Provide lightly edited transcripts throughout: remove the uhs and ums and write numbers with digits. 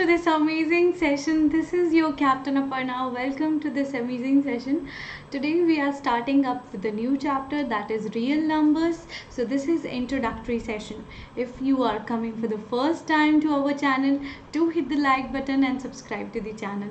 to this amazing session. This is your Captain Aparna. Welcome to this amazing session. Today we are starting up with a new chapter, that is real numbers. So this is introductory session. If you are coming for the first time to our channel, do hit the like button and subscribe to the channel.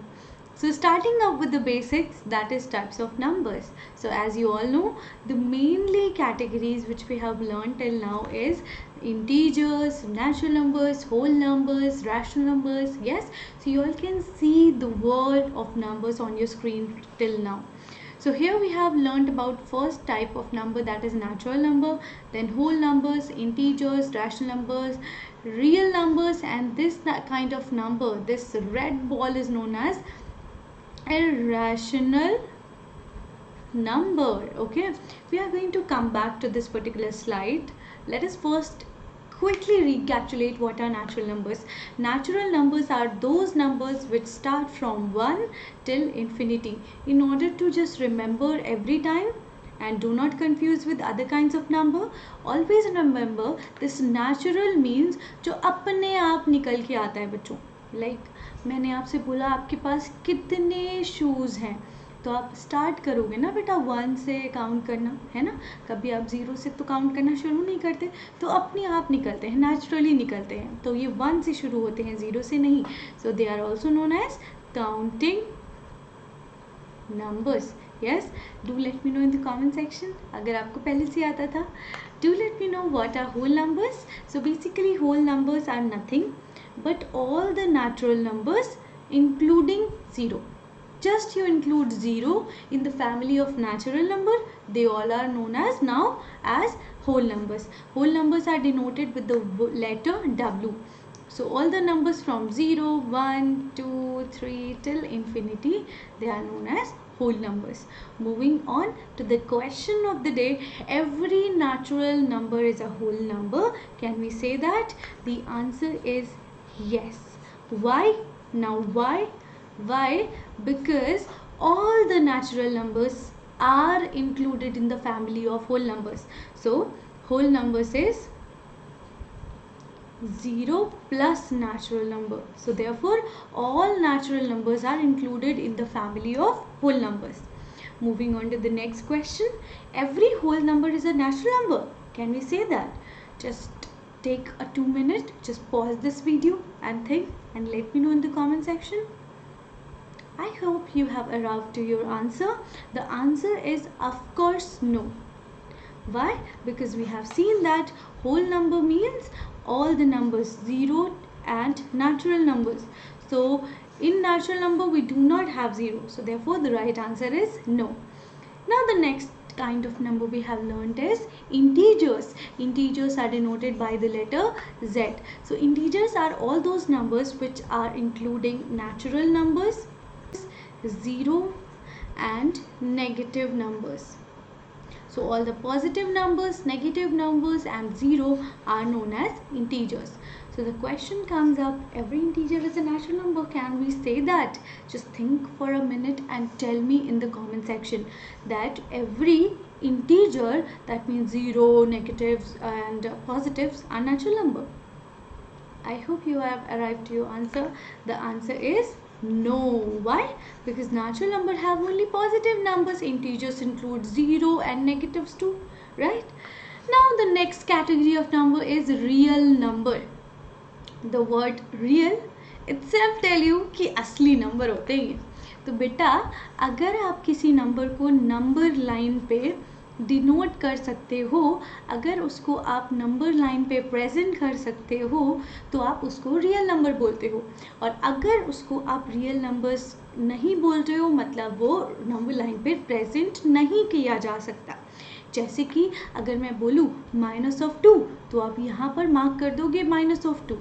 So starting up with the basics, that is types of numbers. So as you all know, the mainly categories which we have learned till now is integers, natural numbers, whole numbers, rational numbers. Yes, so you all can see the world of numbers on your screen till now. So here we have learned about first type of number, that is natural number, then whole numbers, integers, rational numbers, real numbers, and this kind of number, this red ball is known as irrational number. Okay, we are going to come back to this particular slide. Let us first quickly recapitulate what are natural numbers. Natural numbers are those numbers which start from 1 till infinity. In order to just remember every time and do not confuse with other kinds of number, always remember this natural means जो अपने आप निकल के आता है बच्चों. Like मैंने आपसे बोला आपके पास कितने शूज़ हैं, तो आप स्टार्ट करोगे ना बेटा 1 से काउंट करना, है ना. कभी आप 0 से तो काउंट करना शुरू नहीं करते, तो अपने आप निकलते हैं, नेचुरली निकलते हैं. तो ये 1 से शुरू होते हैं, 0 से नहीं. So they are also known as counting numbers. Yes, do let me know in the comment section अगर आपको पहले से आता था. Do let me know what are whole numbers. So basically whole numbers are nothing but all the natural numbers including 0. Just you include 0 in the family of natural number, they all are known as now as whole numbers. Whole numbers are denoted with the letter W. So all the numbers from 0, 1, 2, 3 till infinity, they are known as whole numbers. Moving on to the question of the day, every natural number is a whole number. Can we say that? The answer is yes. Why? Now why? Why? Because all the natural numbers are included in the family of whole numbers. So whole numbers is 0 plus natural number. So therefore all natural numbers are included in the family of whole numbers. Moving on to the next question, every whole number is a natural number. Can we say that? Just take a 2 minute, just pause this video and think and let me know in the comment section. I hope you have arrived to your answer. The answer is of course no. Why? Because we have seen that whole number means all the numbers 0 and natural numbers. So in natural number we do not have 0. So therefore the right answer is no. Now the next kind of number we have learned is integers. Integers are denoted by the letter Z. So integers are all those numbers which are including natural numbers, 0 and negative numbers. So all the positive numbers, negative numbers and 0 are known as integers. So the question comes up, every integer is a natural number. Can we say that? Just think for a minute and tell me in the comment section that every integer, that means 0, negatives and positives, are natural number. I hope you have arrived to your answer. The answer is no. Why? Because natural number have only positive numbers. Integers include 0 and negatives too, right? Now the next category of number is real number. The word real itself tell you कि असली number होते हैं. तो बेटा अगर आप किसी number को नंबर लाइन पे डिनोट कर सकते हो, अगर उसको आप नंबर लाइन पे प्रेजेंट कर सकते हो, तो आप उसको रियल नंबर बोलते हो. और अगर उसको आप रियल नंबर्स नहीं बोलते हो, मतलब वो नंबर लाइन पे प्रेजेंट नहीं किया जा सकता. जैसे कि अगर मैं बोलूँ -2, तो आप यहाँ पर मार्क कर दोगे -2.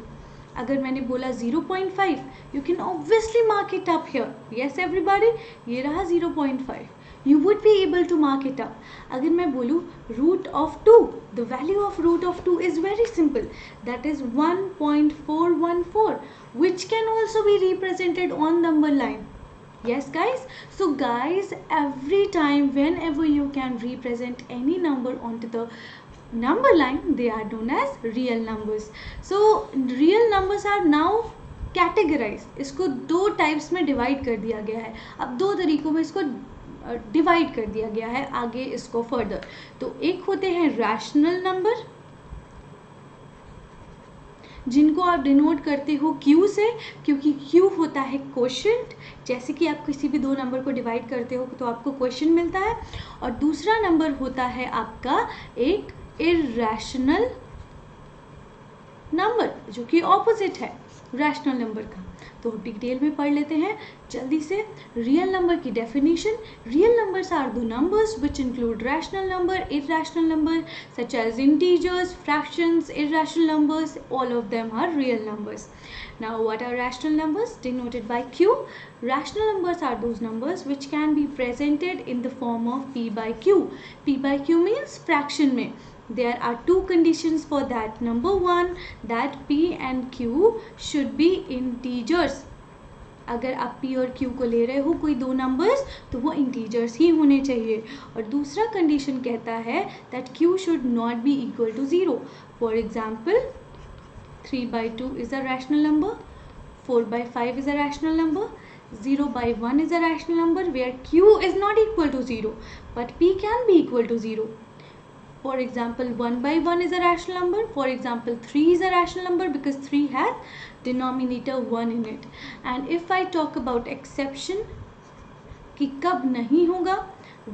अगर मैंने बोला 0.5, you can obviously mark it up here. Yes everybody, ये रहा 0.5. You would be able to mark it up. अगर मैं बोलूँ √2, the value of √2 is very simple. That is 1.414, which can also be represented on number line. Yes guys, so guys, every time whenever you can represent any number onto the number line, they are known as real numbers. So real numbers are now categorise, इसको दो types में divide कर दिया गया है। अब दो तरीकों में इसको डिवाइड कर दिया गया है आगे इसको फर्दर। तो एक होते हैं रैशनल नंबर, जिनको आप डिनोट करते हो Q से, क्योंकि Q होता है क्वोशिएंट। जैसे कि आप किसी भी दो नंबर को डिवाइड करते हो तो आपको क्वोशिएंट मिलता है। और दूसरा नंबर होता है आपका एक इरैशनल नंबर, जो कि ऑपोजिट है रैशनल नंबर का। तो डिटेल में पढ़ लेते हैं जल्दी से। रियल नंबर की definition: real numbers are the numbers which include rational number, irrational number such as integers, fractions, irrational numbers, all of them are real numbers. Now what are rational numbers denoted by Q? Rational numbers are those numbers which can be presented in the form of P by Q. P by Q means fraction में there are two conditions for that. Number one, that P and Q should be integers. अगर आप P और Q को ले रहे हो कोई दो नंबर्स तो वो इंटीजर्स ही होने चाहिए। और दूसरा कंडीशन कहता है that Q should not be equal to 0. For example, 3/2 is a rational number, 4/5 is a rational number, 0/1 is a rational number where Q is not equal to 0 but P can be equal to 0. For example, 1/1 is a rational number. For example, 3 is a rational number because 3 has denominator 1 in it. And if I talk about exception, कि कब नहीं होगा,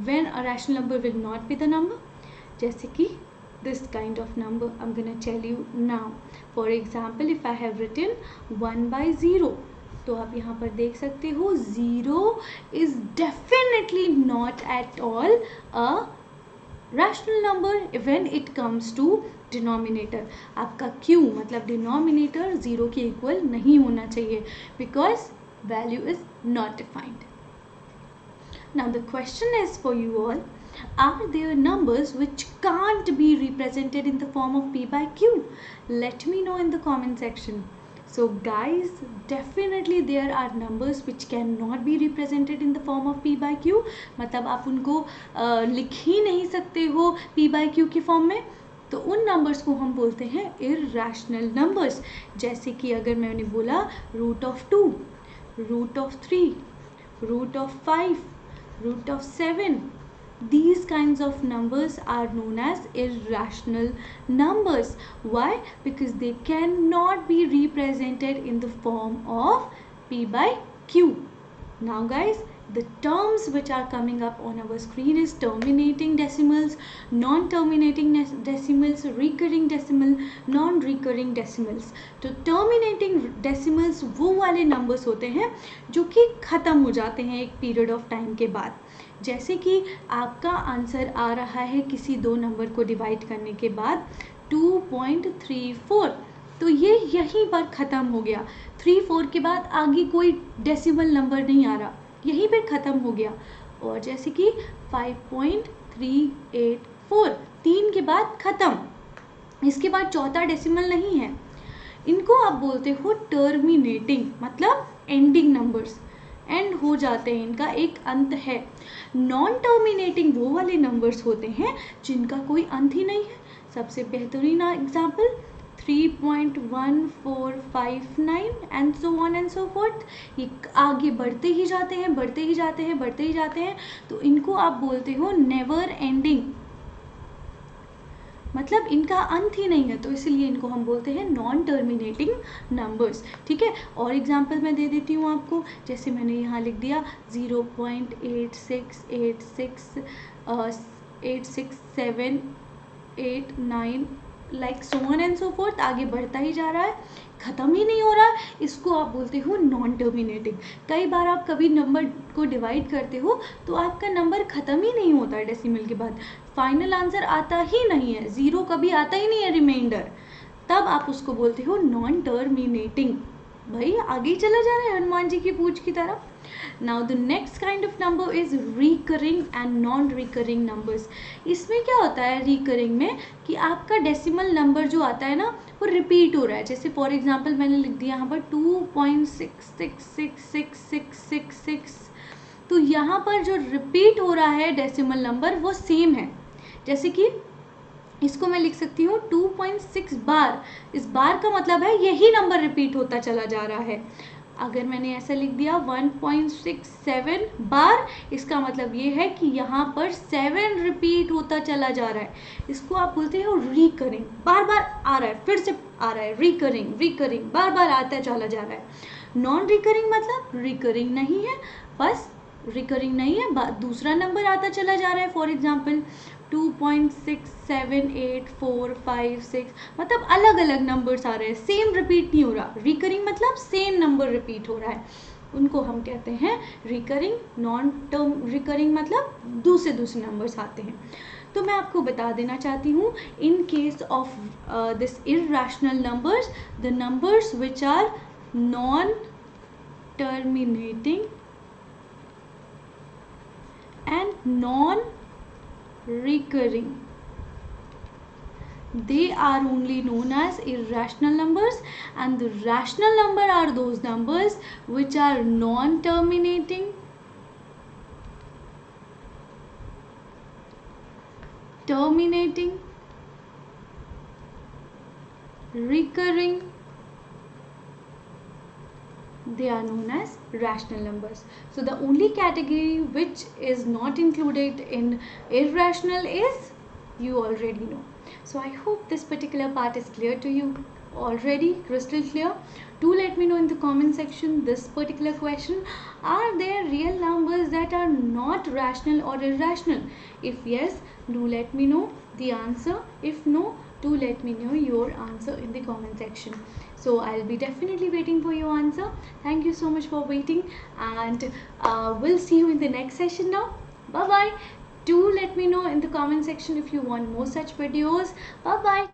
when a rational number will not be the number, जैसे कि this kind of number I'm gonna tell you now. For example, if I have written 1/0, तो आप यहाँ पर देख सकते हो 0 is definitely not at all a rational number when it comes to denominator. आपका Q मतलब डिनोमिनेटर 0 के इक्वल नहीं होना चाहिए because value is not defined. Now the question is for you all, are there numbers which can't be represented in the form of P by Q? Let me know in the comment section. So guys, definitely there are numbers which cannot be represented in the form of P by Q. मतलब आप उनको लिख ही नहीं सकते हो P by Q की form में, तो उन नंबर्स को हम बोलते हैं irrational numbers. जैसे कि अगर मैंने बोला √2, √3, √5, √7, these kinds of numbers are known as irrational numbers. Why? Because they cannot be represented in the form of P by Q. Now guys, the terms which are coming up on our screen is terminating decimals, non-terminating decimals, recurring decimal, non-recurring decimals. तो terminating decimals वो वाले numbers होते हैं जो कि ख़त्म हो जाते हैं एक period of time के बाद। जैसे कि आपका आंसर आ रहा है किसी दो नंबर को डिवाइड करने के बाद 2.34, तो ये यहीं पर ख़त्म हो गया। 3-4 के बाद आगे कोई डेसिमल नंबर नहीं आ रहा, यहीं पर ख़त्म हो गया। और जैसे कि 5.384, 3 के बाद ख़त्म, इसके बाद चौथा डेसिमल नहीं है। इनको आप बोलते हो टर्मिनेटिंग, मतलब एंडिंग नंबर्स, एंड हो जाते हैं, इनका एक अंत है। नॉन टर्मिनेटिंग वो वाले नंबर्स होते हैं जिनका कोई अंत ही नहीं है। सबसे बेहतरीन example 3.1459 and so on and so fourth, ये आगे बढ़ते ही जाते हैं, बढ़ते ही जाते हैं, बढ़ते ही जाते हैं, तो इनको आप बोलते हो नेवर एंडिंग, मतलब इनका अंत ही नहीं है, तो इसलिए इनको हम बोलते हैं नॉन टर्मिनेटिंग नंबर्स। ठीक है, और एग्जांपल मैं दे देती हूँ आपको, जैसे मैंने यहाँ लिख दिया 0.86868789 like so on and so fourth, आगे बढ़ता ही जा रहा है, ख़त्म ही नहीं हो रहा है, इसको आप बोलते हो नॉन टर्मिनेटिंग। कई बार आप कभी नंबर को डिवाइड करते हो तो आपका नंबर ख़त्म ही नहीं होता है डेसिमल के बाद, फाइनल आंसर आता ही नहीं है, 0 कभी आता ही नहीं है रिमाइंडर, तब आप उसको बोलते हो नॉन टर्मिनेटिंग। भाई आगे ही चला जा रहा है हनुमान जी की पूछ की तरह। Now the next kind of number is recurring and non recurring numbers. इसमें क्या होता है रिकरिंग में कि आपका डेसिमल नंबर जो आता है ना वो रिपीट हो रहा है। जैसे फॉर एग्जांपल मैंने लिख दिया यहाँ पर 2.666666, तो यहाँ पर जो रिपीट हो रहा है डेसिमल नंबर वो सेम है। जैसे कि इसको मैं लिख सकती हूँ 2.6 बार। इस बार का मतलब है यही नंबर रिपीट होता चला जा रहा है। अगर मैंने ऐसा लिख दिया 1.67 बार, इसका मतलब ये है कि यहाँ पर 7 रिपीट होता चला जा रहा है। इसको आप बोलते हो रिकरिंग, बार बार आ रहा है, फिर से आ रहा है, रिकरिंग रिकरिंग, बार बार आता चला जा रहा है। नॉन रिकरिंग मतलब रिकरिंग नहीं है, बस रिकरिंग नहीं है, दूसरा नंबर आता चला जा रहा है। फॉर एग्जाम्पल 2.678456, मतलब अलग अलग नंबर्स आ रहे हैं, सेम रिपीट नहीं हो रहा। रिकरिंग मतलब सेम नंबर रिपीट हो रहा है, उनको हम कहते हैं रिकरिंग। नॉन टर्म रिकरिंग मतलब दूसरे दूसरे नंबर्स आते हैं। तो मैं आपको बता देना चाहती हूँ, in case of this irrational numbers, the numbers which are non terminating and non-recurring, they are only known as irrational numbers, and the rational number are those numbers which are non-terminating, recurring, they are known as rational numbers. So the only category which is not included in irrational is, you already know. So I hope this particular part is clear to you already, crystal clear. Do let me know in the comment section this particular question: are there real numbers that are not rational or irrational? If yes, do let me know the answer. If no, do let me know your answer in the comment section. So I'll be definitely waiting for your answer. Thank you so much for waiting, and we'll see you in the next session now. Bye bye. Do let me know in the comment section if you want more such videos. Bye bye.